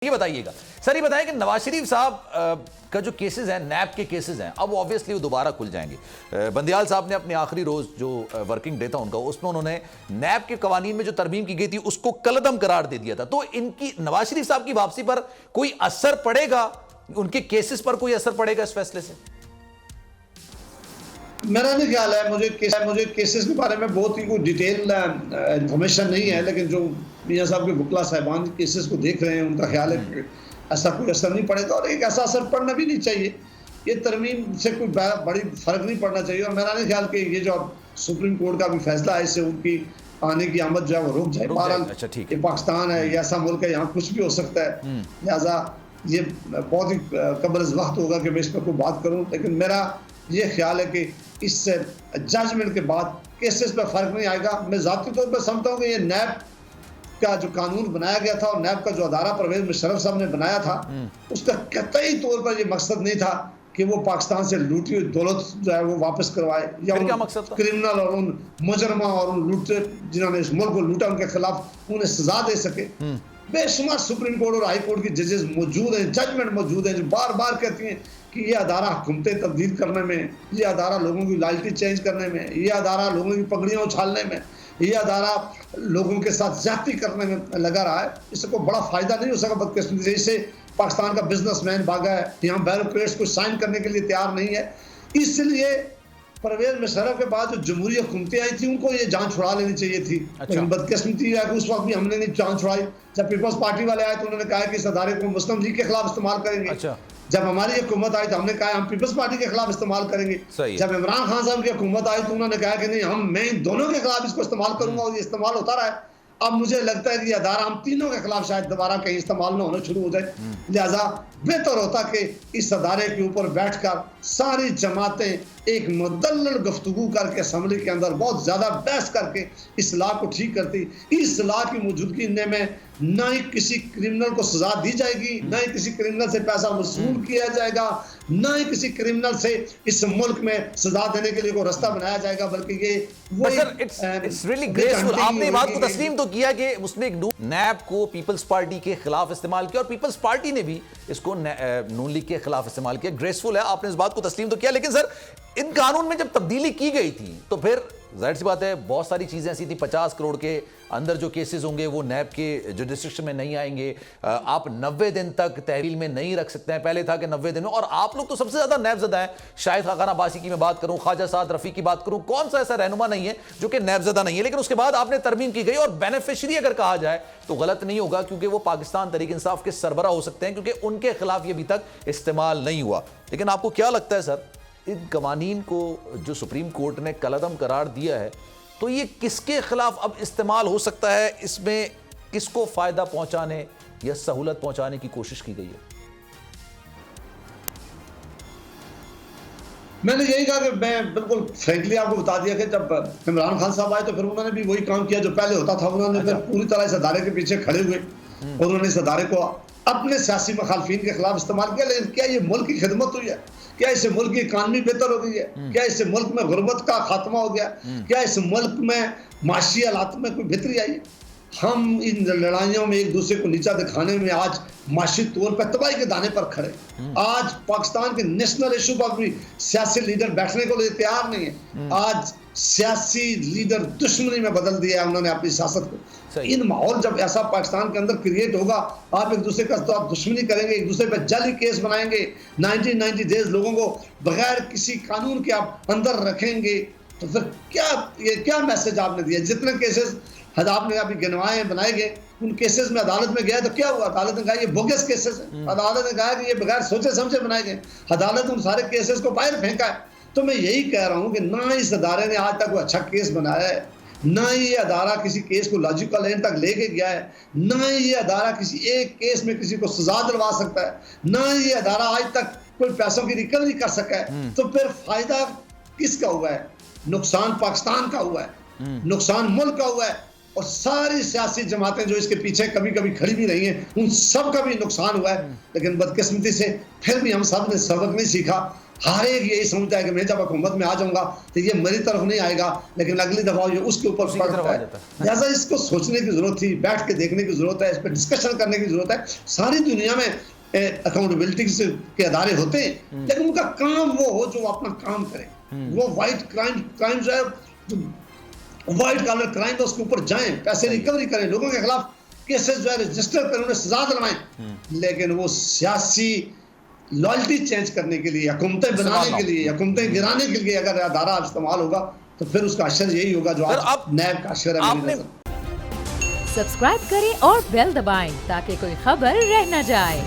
یہ بتائیے گا سر، یہ بتائیں کہ نواز شریف صاحب کا جو کیسز ہیں، نیب کے کیسز ہیں، اب آبویسلی وہ دوبارہ کھل جائیں گے۔ بندیال صاحب نے اپنے آخری روز جو ورکنگ ڈے تھا ان کا، اس میں انہوں نے نیب کے قوانین میں جو ترمیم کی گئی تھی اس کو کالعدم قرار دے دیا تھا۔ تو ان کی نواز شریف صاحب کی واپسی پر کوئی اثر پڑے گا، ان کے کیسز پر کوئی اثر پڑے گا اس فیصلے سے؟ میرا نہیں خیال ہے، مجھے کیسز کے بارے میں بہت ہی کوئی ڈیٹیل انفارمیشن نہیں ہے، لیکن جو میاں صاحب کے وکلا صاحبان کیسز کو دیکھ رہے ہیں ان کا خیال ہے کہ ایسا کوئی اثر نہیں پڑے گا، اور ایک ایسا اثر پڑنا بھی نہیں چاہیے۔ یہ ترمیم سے کوئی بڑی فرق نہیں پڑنا چاہیے، اور میرا نہیں خیال کہ یہ جو سپریم کورٹ کا بھی فیصلہ ہے اس سے ان کی آنے کی آمد جو ہے وہ رک جائے۔ بہرحال یہ پاکستان ہے، یہ ایسا ملک ہے، یہاں کچھ بھی ہو سکتا ہے، لہٰذا یہ بہت ہی قبل از وقت ہوگا کہ میں اس پر کوئی بات کروں، لیکن میرا یہ خیال ہے کہ اس سے ججمنٹ کے بعد کیسز پہ فرق نہیں آئے گا۔ میں ذاتی طور پر سمجھتا ہوں کہ یہ نیب کا جو قانون بنایا گیا تھا اور نیب کا جو ادارہ پرویز مشرف صاحب نے بنایا تھا، اس کا قطعی طور پر یہ مقصد نہیں تھا کہ وہ پاکستان سے لوٹی ہوئی دولت جو ہے وہ واپس کروائے، یا ان کرمنل اور ان مجرمہ اور ان لوٹے جنہوں نے اس ملک کو لوٹا ان کے خلاف انہیں سزا دے سکے۔ بے شمار سپریم کورٹ اور ہائی کورٹ کی ججز موجود ہیں، ججمنٹ موجود ہیں جو بار بار کہتی ہیں کہ یہ ادارہ حکومتیں تبدیل کرنے میں، یہ ادارہ لوگوں کی لائلٹی چینج کرنے میں، یہ ادارہ لوگوں کی پگڑیاں اچھالنے میں، یہ ادارہ لوگوں کے ساتھ زیادتی کرنے میں لگا رہا ہے۔ اس سے کوئی بڑا فائدہ نہیں ہو سکا بدقسمتی سے۔ اس سے پاکستان کا بزنس مین بھاگا ہے، یہاں بیوروکریٹس کو سائن کرنے کے لیے تیار نہیں ہے۔ اس لیے پرویز مشرف کے بعد جو جمہوری حکومتیں آئی تھیں ان کو یہ جان چھڑا لینی چاہیے تھی، لیکن بدقسمتی ہے کہ اس وقت بھی ہم نے نہیں جان چھڑائی۔ جب پیپلز پارٹی والے آئے تو انہوں نے کہا کہ اس ادارے کو مسلم لیگ کے خلاف استعمال کریں گے۔ جب ہماری حکومت آئی تو ہم نے کہا ہم پیپلز پارٹی کے خلاف استعمال کریں گے۔ جب عمران خان صاحب کی حکومت آئی تو انہوں نے کہا کہ نہیں، میں ان دونوں کے خلاف اس کو استعمال کروں گا، اور یہ استعمال ہوتا رہا ہے۔ اب مجھے لگتا ہے کہ یہ ادارہ ہم تینوں کے خلاف شاید دوبارہ کہیں استعمال نہ ہونا شروع ہو جائے، لہٰذا بہتر ہوتا کہ اس ادارے کے اوپر بیٹھ کر ساری جماعتیں ایک مدلل گفتگو کر کے اسمبلی کے اندر بہت زیادہ بحث کر کے اصلاح کو ٹھیک کرتی۔ اس اصلاح کی موجودگی میں نہ ہی کسی کرمنل کو سزا دی جائے گی، نہ ہی کسی کرمنل سے پیسہ وصول کیا جائے گا، نہ ہی کسی کرمنل سے اس ملک میں سزا دینے کے لیے کوئی رستہ بنایا جائے گا، بلکہ یہ آپ نے بات کو تسلیم تو کیا کہ مسلم لیگ نیب کو پیپلز پارٹی کے خلاف استعمال کیا، اور پیپلز پارٹی نے بھی اس کو نون لیگ کے خلاف استعمال کیا۔ گریسفل ہے، آپ نے اس بات کو تسلیم تو کیا، لیکن سر ان قانون میں جب تبدیلی کی گئی تھی تو پھر ظاہر سی بات ہے بہت ساری چیزیں ایسی تھیں، 50 کروڑ کے اندر جو کیسز ہوں گے وہ نیب کے جوڈسٹکشن میں نہیں آئیں گے، آپ 90 دن تک تحویل میں نہیں رکھ سکتے ہیں، پہلے تھا کہ 90 دن میں، اور آپ لوگ تو سب سے زیادہ نیب زدہ ہیں۔ شاہد خاقان عباسی کی میں بات کروں، خواجہ سعد رفیع کی بات کروں، کون سا ایسا رہنما نہیں ہے جو کہ نیب زدہ نہیں ہے، لیکن اس کے بعد آپ نے ترمیم کی گئی، اور بینیفیشری اگر کہا جائے تو غلط نہیں ہوگا، کیونکہ وہ پاکستان تحریک انصاف کے سربراہ ہو سکتے ہیں، کیونکہ ان کے خلاف یہ ابھی تک استعمال نہیں ہوا۔ لیکن آپ کو کیا لگتا ہے سر، ان قوانین کو جو سپریم کورٹ نے کالعدم قرار دیا ہے تو یہ کس کے خلاف اب استعمال ہو سکتا ہے؟ اس میں کس کو فائدہ پہنچانے یا سہولت پہنچانے کی کوشش کی گئی ہے؟ میں نے یہی کہا کہ میں بالکل فرینکلی آپ کو بتا دیا کہ جب عمران خان صاحب آئے تو پھر انہوں نے بھی وہی کام کیا جو پہلے ہوتا تھا۔ انہوں نے پھر پوری طرح اس ادارے کے پیچھے کھڑے ہوئے اور انہوں نے اس ادارے کو اپنے سیاسی مخالفین کے خلاف استعمال کیا۔ لیکن کیا یہ ملک کی خدمت ہوئی ہے؟ کیا اس سے ملک کی اکانومی بہتر ہو گئی ہے؟ کیا اس سے ملک میں غربت کا خاتمہ ہو گیا؟ کیا اس ملک میں معاشی حالات میں کوئی بہتری آئی؟ ہم ان لڑائیوں میں ایک دوسرے کو نیچا دکھانے میں آج معاشی طور پر تباہی کے دانے پر کھڑے۔ آج پاکستان کے نیشنل ایشو پر بھی سیاسی لیڈر بیٹھنے کو لیے تیار نہیں ہے۔ آج سیاسی لیڈر دشمنی میں بدل دیا ہے انہوں نے اپنی سیاست کو۔ ان ماحول جب ایسا پاکستان کے اندر کریٹ ہوگا، آپ ایک دوسرے کا تو آپ دشمنی کریں گے، ایک دوسرے پہ جعلی کیس بنائیں گے، 90 ڈیز لوگوں کو بغیر کسی قانون کے آپ اندر رکھیں گے، تو پھر کیا میسج آپ نے دیا؟ جتنے کیسز آپ نے ابھی گنوائے بنائے گئے، ان کیسز میں عدالت میں گیا تو کیا ہوا؟ عدالت نے کہا یہ بوگس کیسز ہیں، عدالت نے کہا کہ یہ بغیر سوچے سمجھے بنائے گئے، عدالت نے ان سارے کیسز کو باہر پھینکا ہے۔ تو میں یہی کہہ رہا ہوں کہ نہ اس ادارے نے آج تک کوئی اچھا کیس بنایا ہے، نہ ہی یہ ادارہ کسی کیس کو لاجیکل اینڈ تک لے کے گیا ہے، نہ ہی یہ ادارہ کسی ایک کیس میں کسی کو سزا دلوا سکتا ہے، نہ ہی یہ ادارہ آج تک کوئی پیسوں کی ریکوری کر سکا ہے۔ تو پھر فائدہ کس کا ہوا ہے؟ نقصان پاکستان کا ہوا ہے، نقصان ملک کا ہوا ہے، اور ساری سیاسی جماعتیں جو اس کے پیچھے کبھی کبھی کھڑی بھی رہی ہیں ان سب کا بھی نقصان ہوا ہے۔ لیکن بدقسمتی سے پھر بھی ہم سب نے سبق نہیں سیکھا ہر ایک یہی سمجھتا ہے کہ میں جب حکومت میں آ جاؤں گا تو یہ میری طرف نہیں آئے گا، لیکن اگلی دفعہ یہ اس کے اوپر پڑتا ہے. لہٰذا اس کو سوچنے کی ضرورت تھی، بیٹھ کے دیکھنے کی ضرورت ہے، اس پہ ڈسکشن کرنے کی ضرورت ہے. ساری دنیا میں اکاؤنٹیبلٹی کے ادارے ہوتے ہیں، لیکن ان کا کام وہ ہو جو اپنا کام کرے. وہ وائٹ کرائم جو ہے، وائٹ کالر کرائم تو اس کے اوپر جائیں، پیسے ریکوری کریں، لوگوں کے خلاف کیسز جو ہے رجسٹر کریں، انہیں سزا دلوائیں. لیکن وہ سیاسی لائلٹی چینج کرنے کے لیے، حکومتیں بنانے کے لیے، حکومتیں گرانے کے لیے اگر ادارہ استعمال ہوگا تو پھر اس کا اشر یہی ہوگا جو آج نیب کا اشر ہے میری نظر. سبسکرائب کریں اور بیل دبائیں تاکہ کوئی خبر رہ نہ جائے.